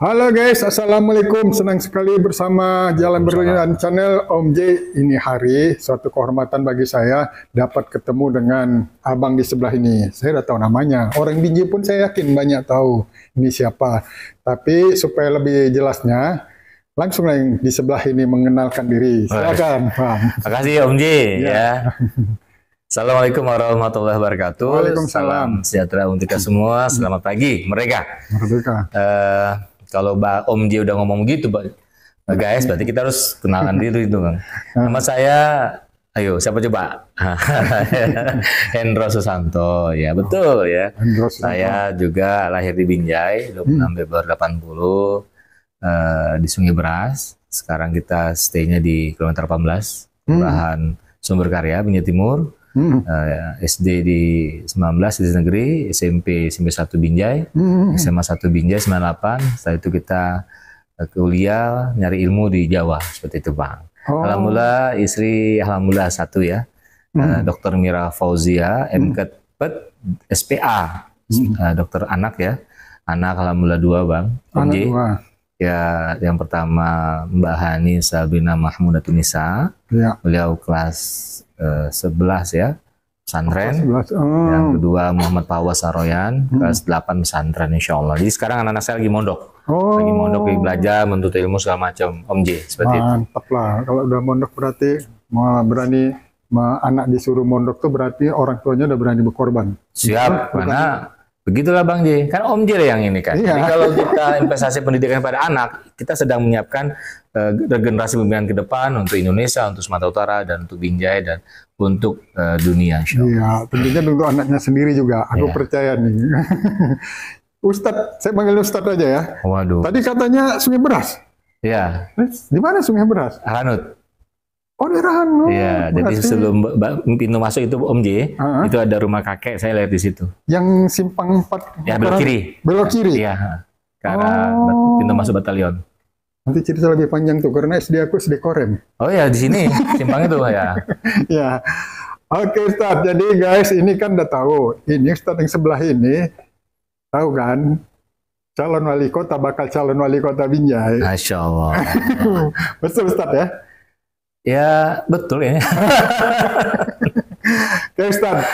Halo guys, Assalamualaikum. Senang sekali bersama Jalan Berlian Channel Om J. Ini hari suatu kehormatan bagi saya dapat ketemu dengan abang di sebelah ini. Saya udah tahu namanya. Orang Binjai pun saya yakin banyak tahu ini siapa. Tapi supaya lebih jelasnya, langsung yang di sebelah ini mengenalkan diri. Silakan, Bang. Makasih Om J. Ya. Assalamualaikum warahmatullahi wabarakatuh. Waalaikumsalam. Salam sejahtera untuk kita semua. Selamat pagi, mereka. Merdeka. Kalau Om J udah ngomong gitu, guys, berarti kita harus kenalan diri itu, Bang. Nama saya, ayo, siapa coba? Hendro Susanto, ya betul ya. Saya juga lahir di Binjai, 26 Februari 80, di Sungai Beras. Sekarang kita stay-nya di kilometer 18, Kelurahan Sumber Karya, Binjai Timur. SD di 19 di negeri, SMP 1 Binjai, SMA 1 Binjai 98. Setelah itu kita kuliah nyari ilmu di Jawa seperti itu, Bang. Alhamdulillah istri alhamdulillah satu ya, Dr. Mira Fauzia, MKet SPA, dokter anak ya, anak alhamdulillah 2, Bang. MJ. Ya, yang pertama Mbak Hani Sabrina Mahmudatunisa, beliau kelas 11 ya, pesantren. Yang kedua Muhammad Fawaz Saroyan, kelas 8 pesantren insya Allah. Jadi sekarang anak-anak saya lagi mondok. Lagi mondok, lagi belajar, menuntut ilmu segala macam, Om J. Seperti itu. Mantap lah, kalau udah mondok berarti berani anak disuruh mondok tuh berarti orang tuanya udah berani berkorban. Siap, karena begitulah Bang J, kan Om J yang ini kan. Jadi kalau kita investasi pendidikan pada anak, kita sedang menyiapkan generasi pemimpinan ke depan untuk Indonesia, untuk Sumatera Utara, dan untuk Binjai, dan untuk dunia. Iya, tentunya untuk anaknya sendiri juga. Aku percaya nih. Ustadz, saya panggil Ustadz aja ya. Waduh. Tadi katanya Sungai Beras. Iya. Di mana Sungai Beras? Ranut. Oh, di Ranut. Iya, jadi sebelum pintu masuk itu Om J, itu ada rumah kakek, saya lihat di situ. Yang simpang 4. Ya, belok kiri. Belok kiri? Iya, ke arah pintu masuk batalion. Nanti cerita lebih panjang tuh, karena SD aku SD Korem. Oh ya, di sini, simpang itu ya. Ya. Oke Ustadz, jadi guys, ini kan udah tahu. Ini Ustadz yang sebelah ini, tahu kan? Calon wali kota, bakal calon wali kota Binjai. Masya Allah. Betul Ustadz ya? Ya, betul ya. Oke Ustadz,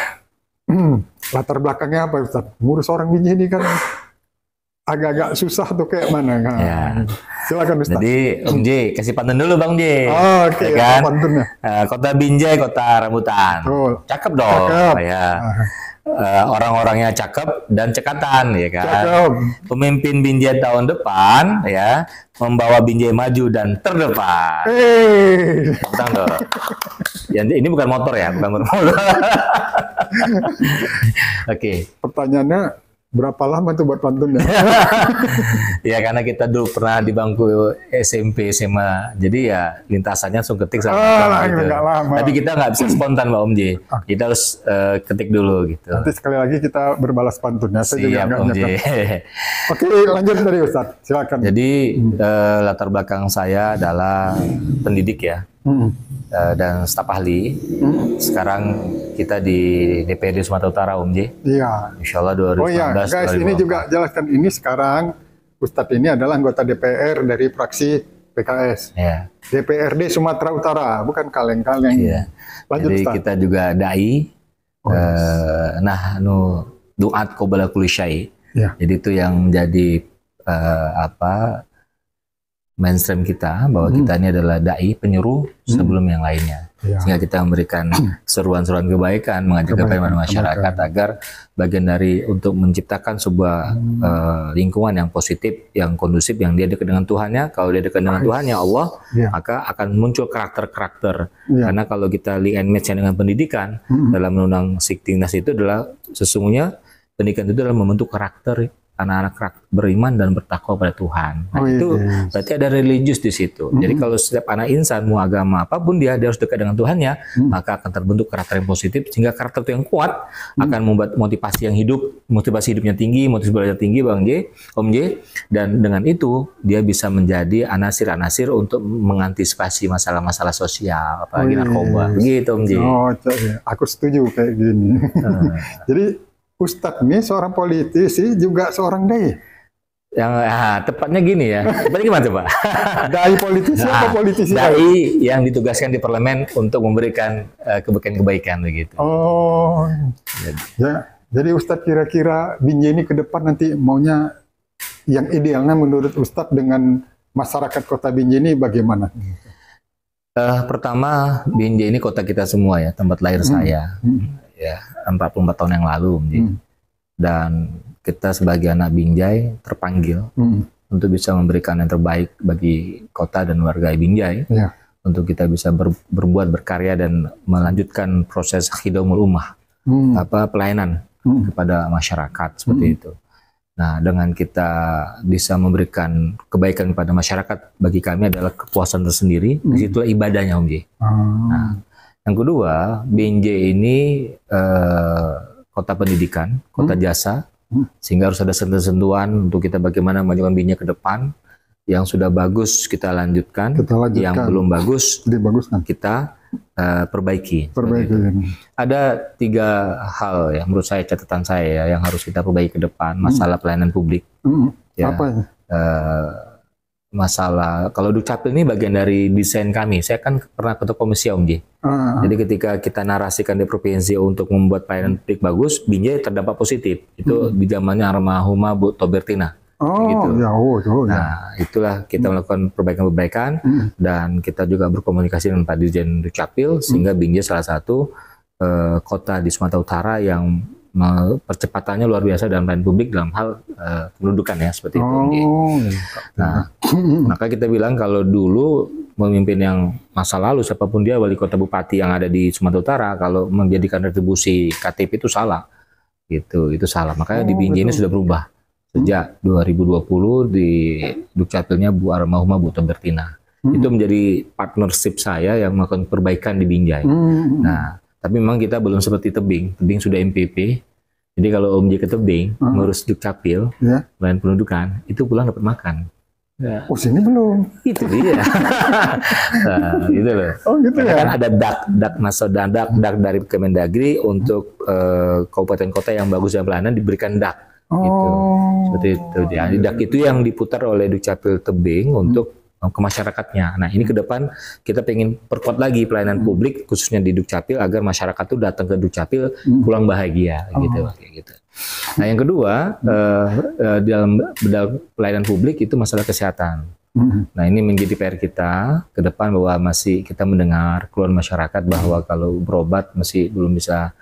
latar belakangnya apa Ustadz? Ngurus orang Binjai ini kan agak-agak susah tuh kayak mana kan? Ya. Silakan Ustadz. Jadi Om J, kasih pantun dulu Bang J. Oke, ya kan? Pantunnya. Kota Binjai, kota rambutan. Cakep dong. Cakep. Ya. Orang-orangnya cakep dan cekatan ya kan. Cakep. Pemimpin Binjai tahun depan ya, membawa Binjai maju dan terdepan. Tentang dong. Ya, ini bukan motor ya, bukan motor. Oke. Pertanyaannya, berapa lama tuh buat pantunnya? Ya karena kita dulu pernah di bangku SMP SMA, jadi ya lintasannya langsung ketik sama gitu. Lama. Tapi kita nggak bisa spontan Mbak Om J. Kita harus ketik dulu gitu. Nanti sekali lagi kita berbalas pantunnya. Siap Om J. Oke, lanjut dari Ustadz, silakan. Jadi latar belakang saya adalah pendidik ya. Dan staf ahli. Sekarang kita di DPRD Sumatera Utara, Om J. Iya. Insya Allah 2019. Oh iya, guys, ini juga jelaskan ini sekarang Ustadz ini adalah anggota DPR dari fraksi PKS. Iya. DPRD Sumatera Utara, bukan kaleng-kaleng. Iya. Lanjut, jadi Ustadz. kita juga dai. Duat qobala kulli syai. Iya. Jadi itu yang menjadi mainstream kita, bahwa kita ini adalah dai, penyuluh sebelum yang lainnya. Sehingga kita memberikan seruan-seruan kebaikan, mengajak kepada masyarakat agar bagian dari untuk menciptakan sebuah lingkungan yang positif, yang kondusif, yang dia dekat dengan Tuhannya. Kalau dia dekat dengan Tuhannya Allah, maka akan muncul karakter-karakter. Karena kalau kita link and match dengan pendidikan, dalam undang-undang Siktinas itu adalah sesungguhnya pendidikan itu adalah membentuk karakter anak-anak beriman dan bertakwa pada Tuhan. Nah, itu berarti ada religius di situ. Jadi kalau setiap anak insan mau agama apapun dia harus dekat dengan Tuhannya, maka akan terbentuk karakter yang positif, sehingga karakter itu yang kuat akan membuat motivasi yang hidup, motivasi hidupnya tinggi, motivasi belajar tinggi, Bang J, Om J, dan dengan itu dia bisa menjadi anasir-anasir untuk mengantisipasi masalah-masalah sosial, apalagi narkoba. Begitu Om J. Oh, aku setuju kayak gini. Jadi Ustadz ini seorang politisi juga seorang dai. Yang tepatnya gini ya. Tepatnya gimana coba? Dai politisi apa politisi? Dai yang ditugaskan di parlemen untuk memberikan kebaikan-kebaikan begitu. Oh, jadi Ustadz kira-kira Binjai ini ke depan nanti maunya yang idealnya menurut Ustadz dengan masyarakat kota Binjai ini bagaimana? Pertama, Binjai ini kota kita semua ya, tempat lahir saya. Ya, 44 tahun yang lalu, dan kita sebagai anak Binjai terpanggil untuk bisa memberikan yang terbaik bagi kota dan warga Binjai, untuk kita bisa berbuat, berkarya dan melanjutkan proses khidamul ummah, pelayanan kepada masyarakat seperti itu. Nah, dengan kita bisa memberikan kebaikan kepada masyarakat, bagi kami adalah kepuasan tersendiri. Disitulah ibadahnya, Om J. Nah, yang kedua, Binjai ini kota pendidikan, kota jasa, sehingga harus ada sentuhan untuk kita bagaimana memajukan Binjai ke depan. Yang sudah bagus kita lanjutkan, yang belum bagus kita perbaiki. Ada 3 hal ya menurut saya, catatan saya ya, yang harus kita perbaiki ke depan. Masalah pelayanan publik. Ya, apa ya? Masalah kalau Dukcapil ini bagian dari desain kami. Saya kan pernah ketua komisi, Om J. Jadi ketika kita narasikan di provinsi untuk membuat pelayanan publik bagus, Binjai terdampak positif. Itu di zamannya almarhumah Bu Tobertina. Gitu. Nah, itulah kita melakukan perbaikan-perbaikan, dan kita juga berkomunikasi dengan Pak Dirjen Dukcapil, sehingga Binjai salah satu kota di Sumatera Utara yang percepatannya luar biasa dalam pelayanan publik dalam hal pendudukan ya, seperti itu. Nah, maka kita bilang kalau dulu memimpin yang masa lalu, siapapun dia, wali kota bupati yang ada di Sumatera Utara, kalau menjadikan retribusi KTP itu salah, gitu, itu salah. Makanya di Binjai ini sudah berubah sejak 2020 di Dukcapilnya Bu almarhumah Bu Tobertina. Itu menjadi partnership saya yang melakukan perbaikan di Binjai. Nah, tapi memang kita belum seperti Tebing. Tebing sudah MPP. Jadi kalau Om J ke Tebing, ngurus Dukcapil, pelayanan pendudukan, itu pulang dapat makan. Ya. Oh, sini belum. Itu dia. Nah, gitu loh. Oh, gitu ya. Kan ada dak dari Kemendagri untuk kabupaten kota yang bagus dalam pelayanan diberikan dak. Gitu. Seperti itu. Jadi dak itu yang diputar oleh Dukcapil Tebing untuk ke masyarakatnya. Nah, ini ke depan kita pengen perkuat lagi pelayanan publik, khususnya di Dukcapil, agar masyarakat tuh datang ke Dukcapil pulang bahagia, gitu, kayak gitu. Nah, yang kedua, dalam pelayanan publik itu masalah kesehatan. Nah, ini menjadi PR kita ke depan, bahwa masih kita mendengar keluhan masyarakat bahwa kalau berobat masih belum bisa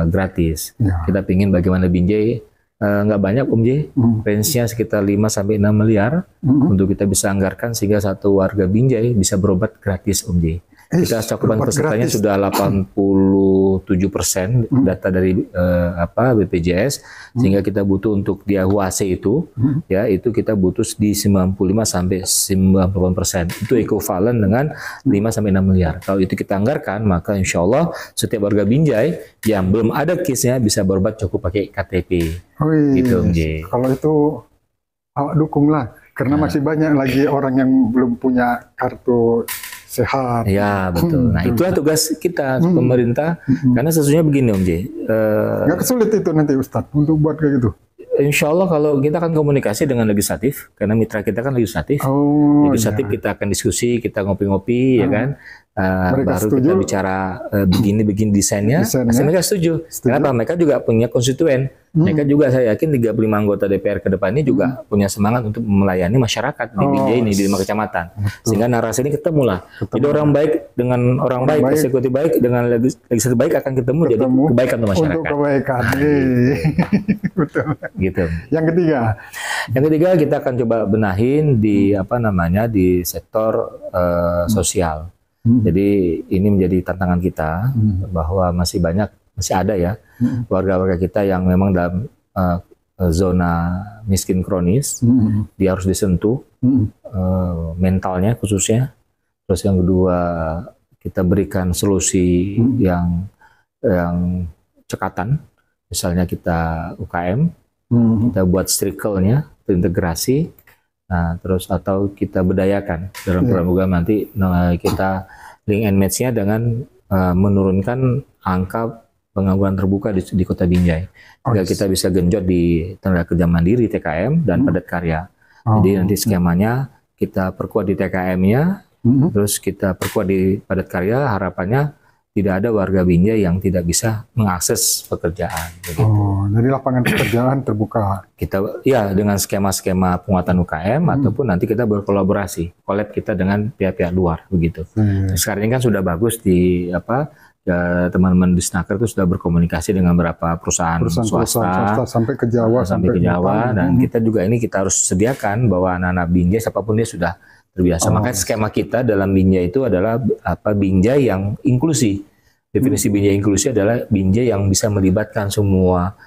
gratis. Kita ingin bagaimana Binjai nggak banyak, Om J, range-nya sekitar 5-6 miliar untuk kita bisa anggarkan sehingga satu warga Binjai bisa berobat gratis, Om J. Kita cakupan pesertanya sudah 87% data dari BPJS, sehingga kita butuh untuk dia UAC itu, ya itu kita butuh di 95-98%. Itu ekuivalen dengan 5-6 miliar. Kalau itu kita anggarkan, maka insya Allah setiap warga Binjai yang belum ada case-nya bisa berobat cukup pakai KTP. Gitu, Om J. Kalau itu awak dukunglah, karena masih banyak lagi orang yang belum punya kartu sehat. Ya, betul. Nah, itulah tugas kita pemerintah. Karena sesungguhnya begini, Om J. Nggak kesulit itu nanti Ustadz untuk buat kayak gitu? Insya Allah kalau kita akan komunikasi dengan legislatif, karena mitra kita kan legislatif. Legislatif kita akan diskusi, kita ngopi-ngopi, ya kan. Baru kita bicara begini desainnya, pasti mereka setuju. Kenapa? Mereka juga punya konstituen. Mereka juga, saya yakin 35 anggota DPR ke depan ini juga punya semangat untuk melayani masyarakat di Binjai ini, di 5 kecamatan. Sehingga narasi ini ketemu lah. Jadi orang baik dengan orang baik, eksekutif baik dengan legislatif baik akan ketemu, jadi kebaikan untuk masyarakat. Untuk kebaikan. Betul. Gitu. Yang ketiga kita akan coba benahin di di sektor sosial. Jadi ini menjadi tantangan kita, bahwa masih ada ya warga-warga kita yang memang dalam zona miskin kronis. Dia harus disentuh mentalnya khususnya. Terus yang kedua, kita berikan solusi yang cekatan, misalnya kita UKM, kita buat strikelnya terintegrasi. Nah, terus atau kita berdayakan dalam program nanti kita link and match-nya dengan menurunkan angka pengangguran terbuka di Kota Binjai. Sehingga kita bisa genjot di tenaga kerja mandiri TKM dan padat karya. Jadi nanti skemanya kita perkuat di TKM-nya, terus kita perkuat di padat karya, harapannya tidak ada warga Binjai yang tidak bisa mengakses pekerjaan. Begitu. Oh, jadi lapangan pekerjaan terbuka. Kita ya dengan skema-skema penguatan UKM ataupun nanti kita berkolaborasi, collab kita dengan pihak-pihak luar begitu. Sekarang ini kan sudah bagus di teman-teman di Snaker itu sudah berkomunikasi dengan beberapa perusahaan swasta sampai ke Jawa, sampai ke Jawa dan kita juga ini kita harus sediakan bahwa anak-anak Binjai siapapun dia sudah terbiasa. Makanya skema kita dalam Binjai itu adalah Binjai yang inklusi. Definisi Binjai inklusi adalah Binjai yang bisa melibatkan semua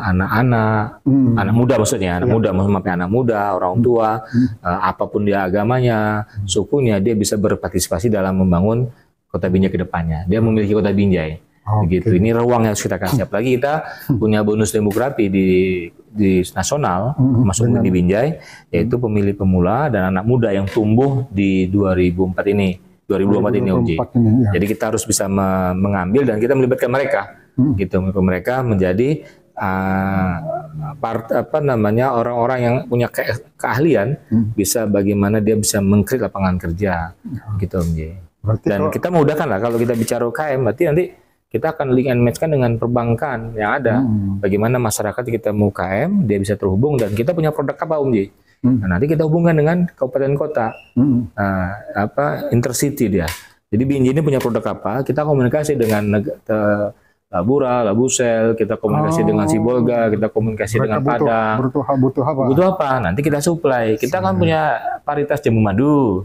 anak-anak, anak muda maksudnya, anak muda, orang tua, apapun dia agamanya, sukunya, dia bisa berpartisipasi dalam membangun Kota Binjai ke depannya. Dia memiliki Kota Binjai. Begitu. Ini ruang yang harus kita kasih. Apalagi kita punya bonus demografi di nasional, masuk di Binjai, yaitu pemilih pemula dan anak muda yang tumbuh di 2024 ini, Om Ji. Jadi kita harus bisa mengambil dan kita melibatkan mereka, gitu. Mereka menjadi orang-orang yang punya keahlian, bisa bagaimana dia bisa meng-create lapangan kerja, gitu Om Ji. Dan kita mudahkan lah kalau kita bicara UKM, berarti nanti kita akan link and match kan dengan perbankan yang ada. Bagaimana masyarakat kita mau UKM, dia bisa terhubung dan kita punya produk apa Om Ji? Nah, nanti kita hubungkan dengan kabupaten kota, intercity dia. Jadi Binjai ini punya produk apa? Kita komunikasi dengan Labura, Labusel, kita komunikasi dengan Sibolga, kita komunikasi dengan Padang. Butuh apa? Butuh apa? Nanti kita supply. Kita kan punya paritas jambu madu,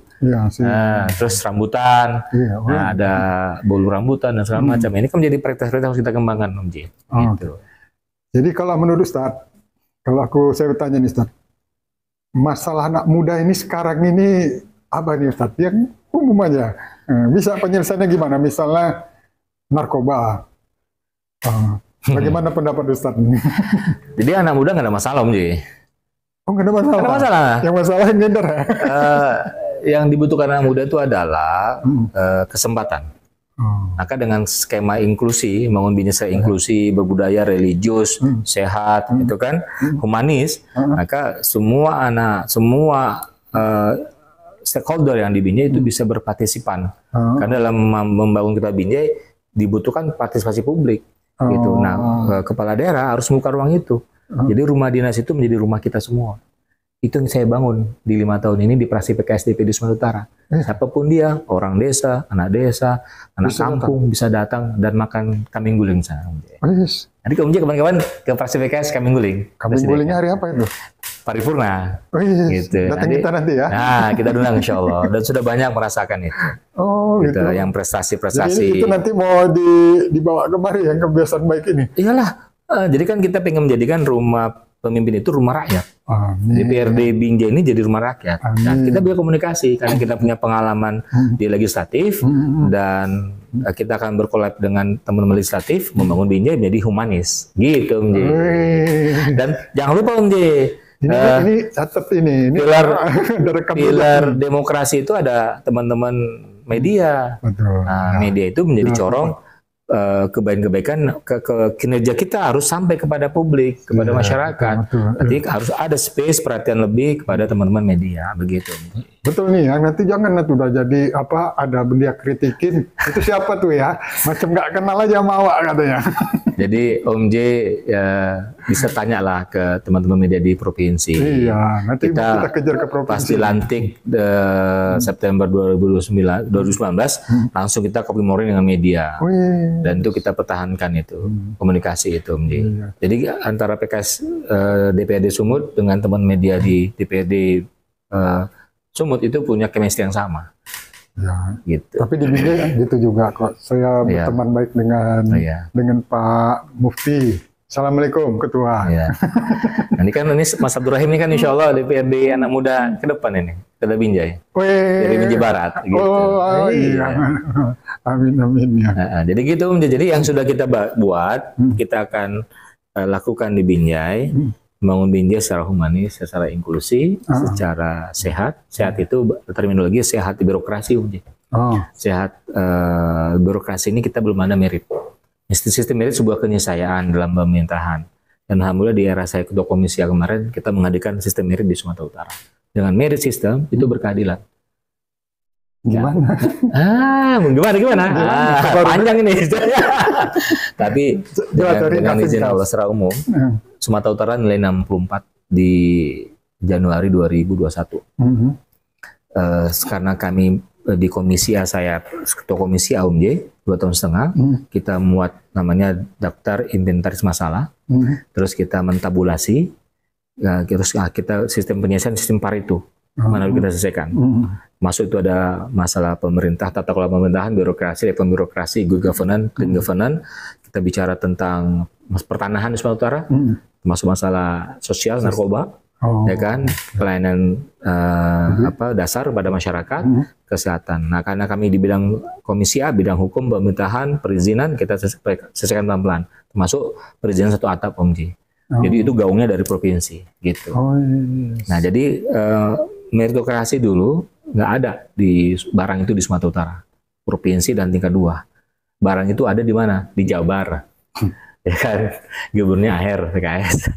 terus rambutan, ada bolu rambutan dan segala macam. Ini kan menjadi paritas-paritas yang kita kembangkan, Om Ji. Gitu. Jadi kalau menurut Ustadz, saya bertanya nih Ustadz, masalah anak muda ini sekarang ini apa nih Ustadz? Yang umum aja, bisa penyelesaiannya gimana? Misalnya narkoba. Bagaimana pendapat Ustadz ini? Jadi anak muda nggak ada masalah Om Ji. Oh, nggak ada masalah? Nggak ada masalah. Yang masalah yang gender ya? Yang dibutuhkan anak muda itu adalah kesempatan. Maka dengan skema inklusi, bangun Binjai inklusi, berbudaya, religius, sehat, itu kan, humanis, maka semua stakeholder yang di Binjai itu bisa berpartisipan. Karena dalam membangun Kota Binjai dibutuhkan partisipasi publik. Gitu. Nah, kepala daerah harus membuka ruang itu. Jadi rumah dinas itu menjadi rumah kita semua. Itu yang saya bangun di 5 tahun ini di Praksi PKSDP di Sumatera Utara. Siapapun dia, orang desa, anak kampung bisa datang dan makan kambing guling sana. Nanti Om Ji kapan-kapan ke Praksi PKS kambing guling. Kambing gulingnya hari apa itu? Paripurna. Gitu. Datang kita nanti ya. Nah, kita undang insya Allah. Dan sudah banyak merasakan itu. Oh, gitu. Yang prestasi-prestasi. Jadi itu nanti mau dibawa kemari yang kebiasaan baik ini. Iyalah. Jadi kan kita pengen menjadikan rumah pemimpin itu rumah rakyat. DPRD Binjai ini jadi rumah rakyat. Nah, kita bisa komunikasi karena kita punya pengalaman di legislatif dan kita akan berkolab dengan teman-teman legislatif membangun Binjai menjadi humanis. Gitu Om Ji. Dan jangan lupa Om Ji. Ini catat ini pilar demokrasi itu ada teman-teman media. Betul. Nah, media itu menjadi corong kebaikan-kebaikan kinerja kita harus sampai kepada publik, kepada masyarakat. Jadi harus ada space perhatian lebih kepada teman-teman media, begitu. Betul nih, nanti jangan udah jadi ada benda kritikin, itu siapa tuh ya? Macam nggak kenal aja sama awak katanya. Jadi Om J ya, bisa tanyalah ke teman-teman media di provinsi. Iya, nanti kita kejar ke provinsi. Pasti lantik September 2019, langsung kita copy morning dengan media. Dan itu kita pertahankan itu, komunikasi itu Om J. Jadi antara PKS DPRD Sumut dengan teman media di DPRD Sumut itu punya chemistry yang sama. Ya, gitu. Tapi di Binjai gitu juga kok. Saya berteman baik dengan Pak Mufti. Assalamualaikum Ketua. Ini kan Mas Abdul Rahim ini kan Insya Allah DPRD anak muda ke depan ini, Kota Binjai. Dari Binjai Barat. Gitu. Iya. Amin ya. Jadi gitu, jadi yang sudah kita buat, kita akan lakukan di Binjai. Membangun Binjai secara humanis, secara inklusi, secara sehat. Sehat itu terminologi sehat di birokrasi, sehat birokrasi ini kita belum ada merit. Sistem merit sebuah keniscayaan dalam pemerintahan. Dan alhamdulillah di era saya ketua komisi kemarin kita menghadirkan sistem merit di Sumatera Utara. Dengan merit system itu berkeadilan. Gimana? Gimana? Panjang ini. Tapi dengan izin Allah secara umum, Sumatera Utara nilai 64 di Januari 2021. Karena kami di komisi A, saya ketua komisi AUMJ 2,5 tahun, kita muat namanya daftar inventaris masalah, terus kita mentabulasi, terus kita sistem penyelesaian sistem Pareto. Mana kita selesaikan. Masuk itu ada masalah pemerintah, tata kelola pemerintahan, birokrasi, reform birokrasi, good governance, clean governance. Kita bicara tentang pertanahan di Sumatera Utara, termasuk masalah sosial, narkoba, ya kan, pelayanan dasar pada masyarakat, kesehatan. Nah, karena kami di bidang komisi A, bidang hukum, pemerintahan, perizinan, kita selesaikan pelan-pelan, termasuk perizinan satu atap OMJ. Jadi itu gaungnya dari provinsi, gitu. Nah, jadi meritokrasi dulu nggak ada di barang itu di Sumatera Utara, provinsi dan tingkat 2. Barang itu ada di mana? Di Jabar, ya kan? Gubernurnya Aher PKS.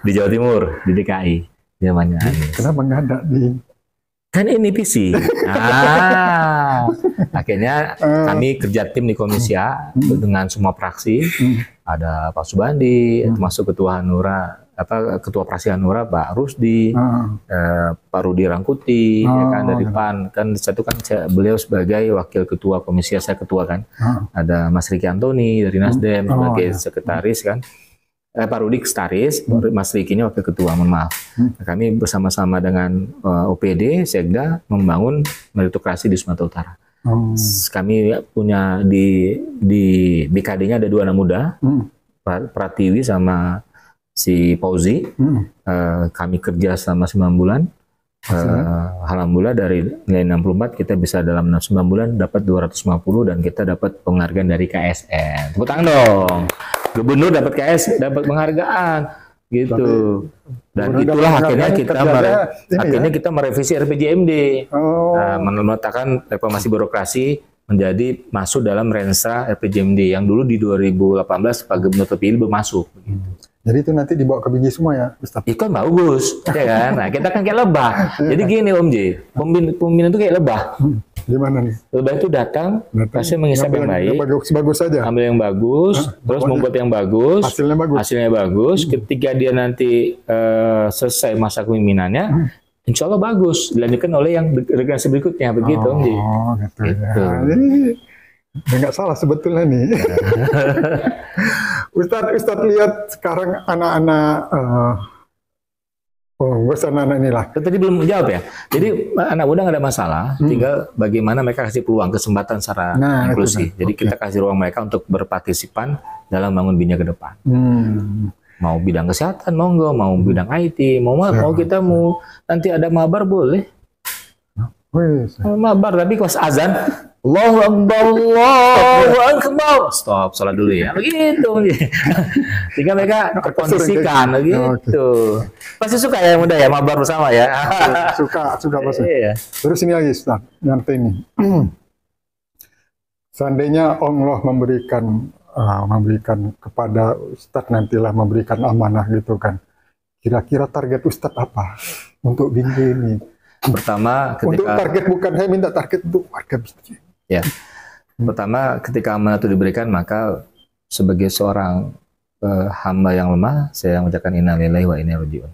Di Jawa Timur, di DKI, zamannya Anies. Kenapa nggak ada di? Kan ini PC. Akhirnya kami kerja tim di komisi A dengan semua fraksi. Ada Pak Subandi, termasuk Ketua Hanura, Ketua Praksi Hanura, Pak Rusdi, Pak Rudi Rangkuti, ya kan, dari PAN. Kan satu kan beliau sebagai wakil ketua komisi, saya ketua kan. Ada Mas Riki Antoni dari Nasdem sebagai sekretaris kan. Pak Rudi sekretaris, Mas Riki ini wakil ketua, mohon maaf. Kami bersama-sama dengan OPD, Sekda membangun meritokrasi di Sumatera Utara. Kami punya di BKD-nya ada 2 anak muda, Pratiwi sama si Fauzi. Kami kerja selama 9 bulan. Alhamdulillah dari nilai 64 kita bisa dalam 9 bulan dapat 250 dan kita dapat penghargaan dari KSN. Tepuk tangan dong. Gubernur dapat dapat penghargaan gitu. Dan itulah akhirnya kita merevisi RPJMD. Meletakkan reformasi birokrasi menjadi masuk dalam Rensa RPJMD yang dulu di 2018 Pak Gubernur terpilih belum masuk. Jadi itu nanti dibawa ke biji semua ya, Ustaz? Itu kan bagus, ya kan? Nah, kita kan kayak lebah. Jadi gini Om J, pemimpin itu kayak lebah. Gimana nih? Lebah itu datang pasti mengisap yang baik, bagus saja. ambil yang bagus, terus membuat yang bagus, hasilnya bagus. Ketika dia nanti selesai masa kepemimpinannya, insya Allah bagus, dilanjutkan oleh yang generasi berikutnya, begitu Om J. Gitu. Nggak salah sebetulnya nih. Ustadz lihat sekarang anak-anak anak inilah. Tadi belum jawab ya. Jadi anak muda nggak ada masalah, tinggal bagaimana mereka kasih peluang, kesempatan secara inklusi. Jadi kita kasih ruang mereka untuk berpartisipan dalam bangun Binja ke depan. Mau bidang kesehatan, monggo, mau bidang IT, mau kita mau nanti ada mabar boleh. Mabar tapi pas azan Allahu Akbar, Allahu Akbar. Stop, sholat dulu ya. Begitu. Sehingga mereka terkondisikan begitu. Pasti suka ya muda ya mabar bersama ya. Suka pasti. Iya. Terus ini lagi Ustaz, nanti ini. Seandainya Allah memberikan kepada Ustaz nantilah memberikan amanah gitu kan. Kira-kira target Ustaz apa untuk Binja ini? Pertama, untuk target bukan saya minta target untuk warga Binja. Ya, pertama ketika amanah itu diberikan maka sebagai seorang hamba yang lemah saya mengucapkan innalillahi wa inna ilaihi raji'un.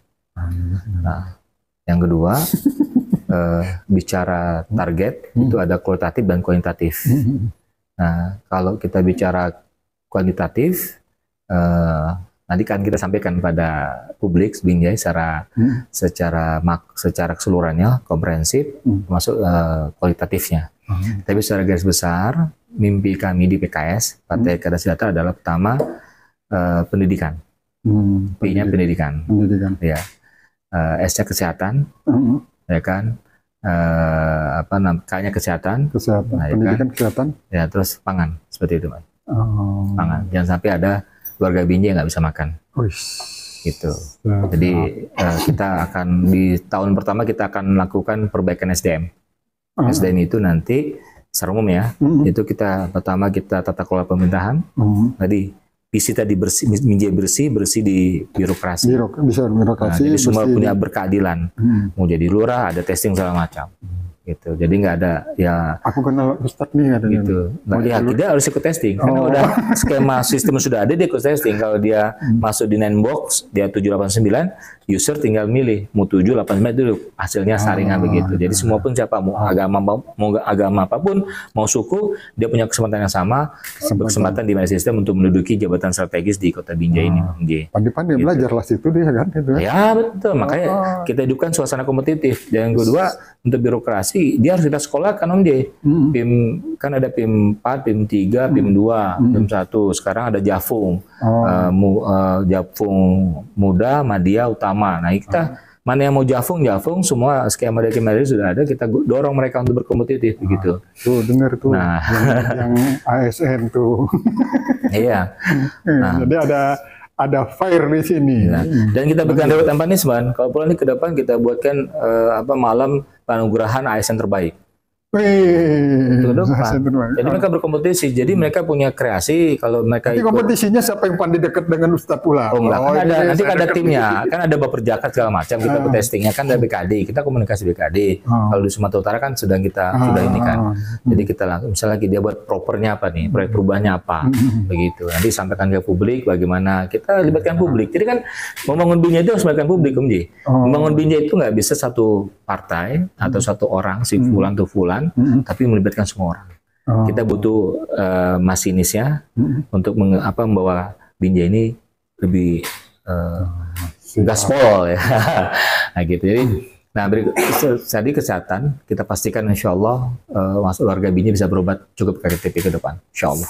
Nah, yang kedua bicara target itu ada kualitatif dan kuantitatif. Nah, kalau kita bicara kuantitatif nanti kan kita sampaikan pada publik Binjai secara keseluruhannya komprehensif termasuk kualitatifnya. Tapi secara garis besar, mimpi kami di PKS, Partai Keadilan Sejahtera adalah pertama pendidikan. P-nya pendidikan. Ya. S-nya kesehatan. Ya kan? K-nya kesehatan. Nah, pendidikan, kesehatan. Ya, terus pangan. Seperti itu, Mas. Pangan. Jangan sampai ada warga Binjai yang nggak bisa makan. Gitu. Jadi kita akan di tahun pertama kita akan melakukan perbaikan SDM. SDM itu nanti secara umum ya. Itu kita pertama kita tata kelola pemerintahan. Tadi visi tadi bersih, Binjai bersih di birokrasi. Bisa birokrasi. Jadi semua punya berkeadilan. Mau jadi lurah, ada testing segala macam. Gitu. Jadi nggak ada ya. Aku kenal Ustadz nih ada. Gitu. Nah, ya dia harus ikut testing. Karena udah skema sistem sudah ada, dia ikut testing. Kalau dia masuk di Nine-Box, dia 789, user tinggal milih mau 789 itu hasilnya saringan begitu. Jadi semua pun siapa mau agama apapun, mau suku, dia punya kesempatan yang sama, kesempatan di mana sistem untuk menduduki jabatan strategis di Kota Binjai ini. Pandai-pandai belajar lah situ dia kan. Gitu. Ya betul, makanya kita hidupkan suasana kompetitif. Dan yang kedua untuk birokrasi dia harus kita sekolahkan Om J. PIM kan ada PIM 4, PIM 3, PIM 2, PIM 1. Sekarang ada Jafung. Jafung Muda, Madya, Utama. Nah, kita mana yang mau Jafung semua skema dari Kementerian sudah ada, kita dorong mereka untuk berkompetitif begitu. Tuh dengar tuh. Nah, yang ASN tuh. Iya. Nah, jadi ada fire di sini. Nah, dan kita berikan reward and punishment. Kalau pulang ini ke depan kita buatkan malam penganugerahan ASN terbaik. Itu depan. Jadi mereka berkompetisi. Jadi mereka punya kreasi. Kalau mereka ikut kompetisinya siapa yang pandai dekat dengan Ustadz pula? Oh enggak, kan ada, nanti ada timnya. Kan ada Baperjakat segala macam. Kita testingnya kan ada BKD. Kita komunikasi BKD. Kalau di Sumatera Utara kan sedang kita sudah ini kan. Jadi kita langsung misalnya dia buat propernya apa nih, proyek perubahannya apa, begitu. Nanti sampaikan ke publik bagaimana kita libatkan publik. Jadi kan membangun Binjai itu harus melibatkan publik, Om Ji. Membangun Binjai itu nggak bisa satu partai atau satu orang si fulan tuh fulan. Tapi melibatkan semua orang. Kita butuh masinisnya untuk membawa Binjai ini lebih gaspol ya. Nah gitu. Jadi, tadi kesehatan kita pastikan insya Allah masuk warga Binjai bisa berobat cukup KTP ke depan. Insya Allah.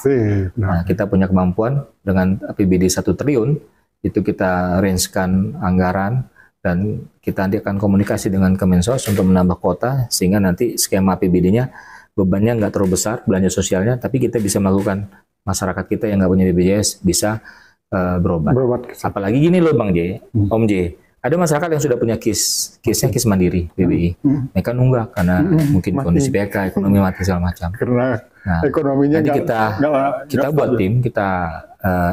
Nah, kita punya kemampuan dengan APBD 1 triliun itu kita range-kan anggaran. Dan kita nanti akan komunikasi dengan Kemensos untuk menambah kuota sehingga nanti skema APBD-nya bebannya nggak terlalu besar belanja sosialnya, tapi kita bisa melakukan masyarakat kita yang nggak punya BPJS bisa berobat. Apalagi gini loh Bang J, Om J, ada masyarakat yang sudah punya kisnya kis mandiri BBI, mereka nunggak karena mungkin kondisi PK, ekonomi mati segala macam. Karena ekonominya nanti kita buat tim,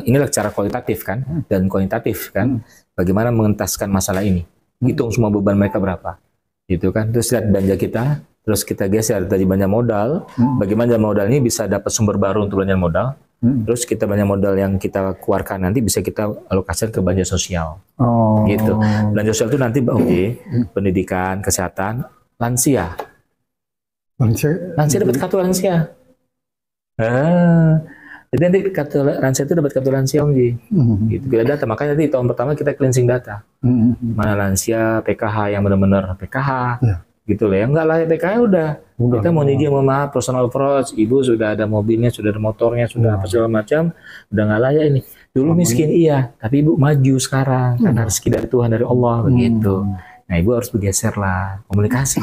inilah cara kualitatif kan dan kuantitatif kan. Bagaimana mengentaskan masalah ini, hitung semua beban mereka berapa, gitu kan. Terus lihat belanja kita, terus kita geser dari belanja modal, bagaimana belanja modal ini bisa dapat sumber baru untuk belanja modal. Terus kita belanja modal yang kita keluarkan nanti bisa kita alokasikan ke belanja sosial, gitu. Belanja sosial itu nanti pendidikan, kesehatan, lansia dapat kartu lansia. Jadi nanti kartu lansia itu dapat kartu lansia Om Ji. Gitu. Kita data, makanya nanti tahun pertama kita cleansing data. Mana lansia, PKH yang benar-benar PKH, gitu loh. Yang enggak layak PKH udah. Kita mau izin maaf personal approach, ibu sudah ada mobilnya, sudah ada motornya, sudah apa segala macam, udah nggak layak ini. Dulu miskin iya, tapi ibu maju sekarang karena rezeki dari Tuhan dari Allah begitu. Nah, ibu harus bergeser lah, komunikasi.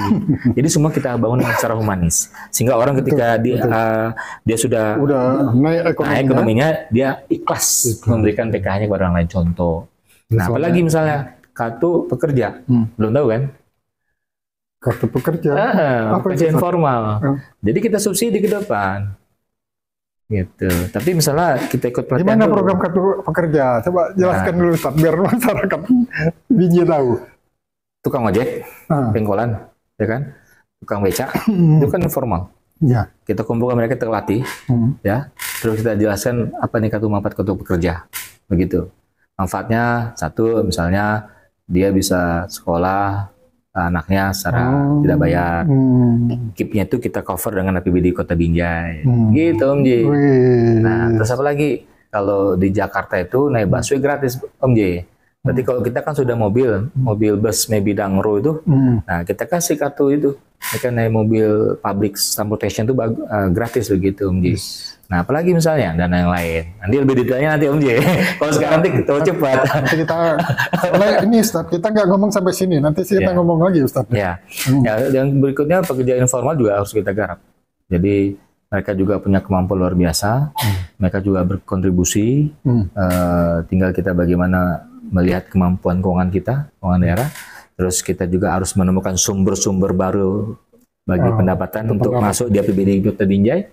Jadi semua kita bangun secara humanis. Sehingga orang ketika dia sudah naik ekonominya, dia ikhlas memberikan PKH-nya kepada orang lain. Contoh. Nah, apalagi misalnya kartu pekerja, belum tahu kan? Kartu pekerja? Pekerja informal. Jadi kita subsidi ke depan. Gitu. Tapi misalnya kita ikut pelatihan. Gimana program kartu pekerja? Coba jelaskan dulu, Ustaz, biar masyarakat Binjai tahu. Tukang ojek, pengkolan, ya kan, tukang beca, itu kan informal. Ya. Kita kumpulkan mereka terlatih, ya, terus kita jelaskan apa nih manfaat kartu pekerja, begitu. Manfaatnya satu, misalnya dia bisa sekolah anaknya secara tidak bayar. KIP-nya itu kita cover dengan APBD Kota Binjai, gitu Om J. Nah, terus apa lagi? Kalau di Jakarta itu naik busway gratis Om J. Berarti kalau kita kan sudah mobil bus maybe Dangro itu, nah kita kasih kartu itu, mereka naik mobil public transportation itu gratis begitu Om J. Nah apalagi misalnya dana yang lain, nanti lebih detailnya nanti Om J. Kalau sekarang nanti terlalu cepat. Nanti kita, ini Ustaz, kita nggak ngomong sampai sini, nanti kita ngomong lagi Ustaz. Ya, yang berikutnya pekerja informal juga harus kita garap. Jadi mereka juga punya kemampuan luar biasa, mereka juga berkontribusi, tinggal kita bagaimana melihat kemampuan keuangan kita, keuangan daerah, terus kita juga harus menemukan sumber-sumber baru bagi pendapatan untuk masuk di APBD Kota Binjai.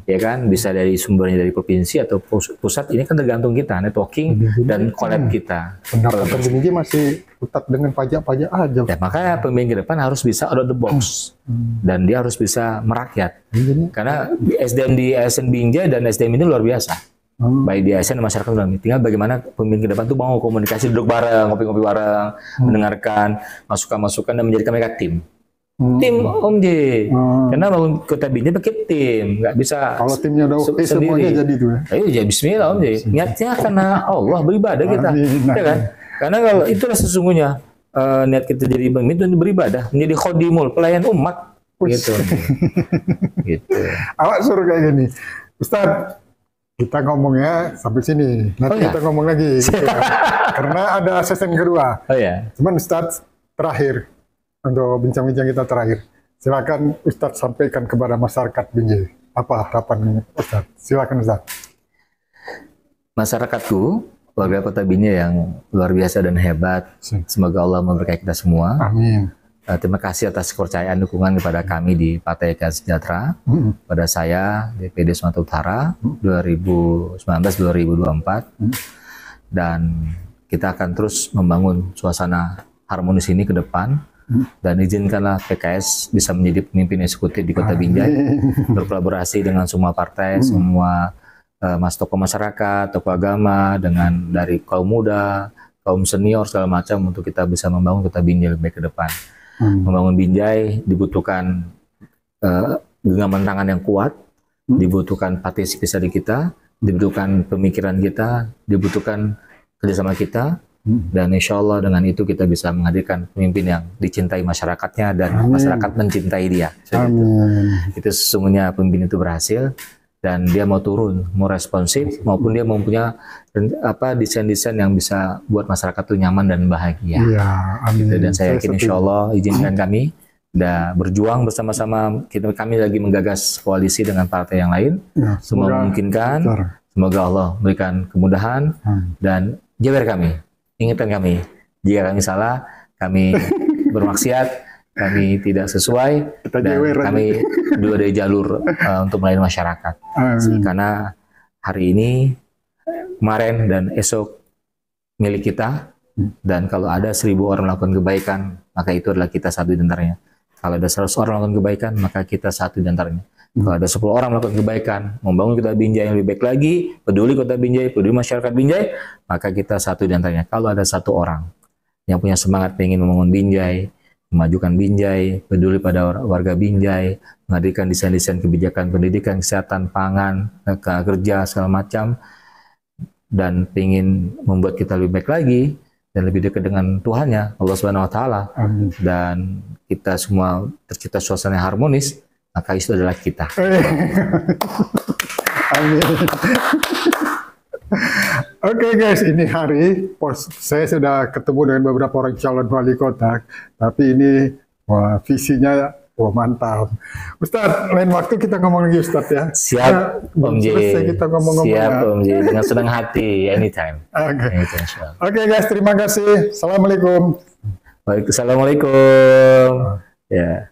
Ya kan, bisa dari sumbernya dari provinsi atau pusat, ini kan tergantung kita, networking dan collab kita. Pendapatan Binjai masih tetap dengan pajak-pajak aja. Ya, makanya pemimpin ke depan harus bisa out of the box dan dia harus bisa merakyat. Karena SDM di ASN Binjai dan SDM ini luar biasa. Baik di ASN dan masyarakat dalam. Tinggal bagaimana pemimpin ke depan tuh mau komunikasi, duduk bareng, ngopi-ngopi bareng, mendengarkan masukan-masukan dan menjadikan mereka tim. Tim Om J, karena bangun Kota Binjai pakai tim, nggak bisa. Kalau timnya udah oke semuanya jadi tuh ya. Ayo ya Bismillah Om J, niatnya karena Allah beribadah kita, ya kan? Karena kalau itulah sesungguhnya niat kita jadi pemimpin beribadah, menjadi khodimul, pelayan umat, gitu. Gitu. Awak suruh kayak gini, Ustadz, kita ngomongnya sampai sini, nanti kita ngomong lagi, gitu ya. Karena ada sesi kedua. Oh ya. Cuman Ustadz terakhir. Untuk bincang-bincang kita terakhir, silakan Ustadz sampaikan kepada masyarakat Binjai. Apa harapan Ustadz? Silakan Ustadz. Masyarakat,ku, warga Kota Binjai yang luar biasa dan hebat. Semoga Allah memberkahi kita semua. Amin. Terima kasih atas kepercayaan dukungan kepada kami di Partai Keadilan Sejahtera, pada saya DPD Sumatera Utara 2019-2024, dan kita akan terus membangun suasana harmonis ini ke depan. Dan izinkanlah PKS bisa menjadi pemimpin eksekutif di Kota Binjai, berkolaborasi dengan semua partai, semua tokoh masyarakat, tokoh agama, dengan dari kaum muda, kaum senior segala macam, untuk kita bisa membangun Kota Binjai lebih baik ke depan. Membangun Binjai dibutuhkan genggaman tangan yang kuat, dibutuhkan partisipasi dari kita, dibutuhkan pemikiran kita, dibutuhkan kerjasama kita. Dan insya Allah dengan itu kita bisa menghadirkan pemimpin yang dicintai masyarakatnya dan masyarakat mencintai dia. Itu sesungguhnya pemimpin itu berhasil, dan dia mau turun, mau responsif, maupun dia mempunyai desain-desain yang bisa buat masyarakat itu nyaman dan bahagia. Ya, amin. Dan saya yakin insya Allah izinkan kami berjuang bersama-sama. Kami lagi menggagas koalisi dengan partai yang lain. Ya, semua memungkinkan. Semoga Allah memberikan kemudahan dan jabar kami. Ingatkan kami, jika kami salah, kami bermaksiat, kami tidak sesuai, dan kami dua dari jalur untuk melayani masyarakat. Karena hari ini, kemarin, dan esok milik kita, dan kalau ada 1000 orang melakukan kebaikan, maka itu adalah kita satu di antaranya. Kalau ada 100 orang melakukan kebaikan, maka kita satu di antaranya. Kalau ada 10 orang melakukan kebaikan, membangun Kota Binjai yang lebih baik lagi, peduli Kota Binjai, peduli masyarakat Binjai, maka kita satu di antaranya. Kalau ada 1 orang yang punya semangat ingin membangun Binjai, memajukan Binjai, peduli pada warga Binjai, menghadirkan desain-desain kebijakan pendidikan, kesehatan, pangan, kerja, segala macam, dan ingin membuat kita lebih baik lagi, dan lebih dekat dengan Tuhannya, Allah Subhanahu Wa Taala, dan kita semua tercipta suasana yang harmonis, maka itu adalah kita. Amin. Oke guys, ini hari saya sudah ketemu dengan beberapa orang calon wali kota, tapi ini visinya mantap. Ustadz, lain waktu kita ngomong lagi Ustadz ya. Siap, Om J. Kita ngomong-ngomong. Siap, Om J. Dengan senang hati, anytime. Oke guys, terima kasih. Assalamualaikum. Waalaikumsalam. Ya.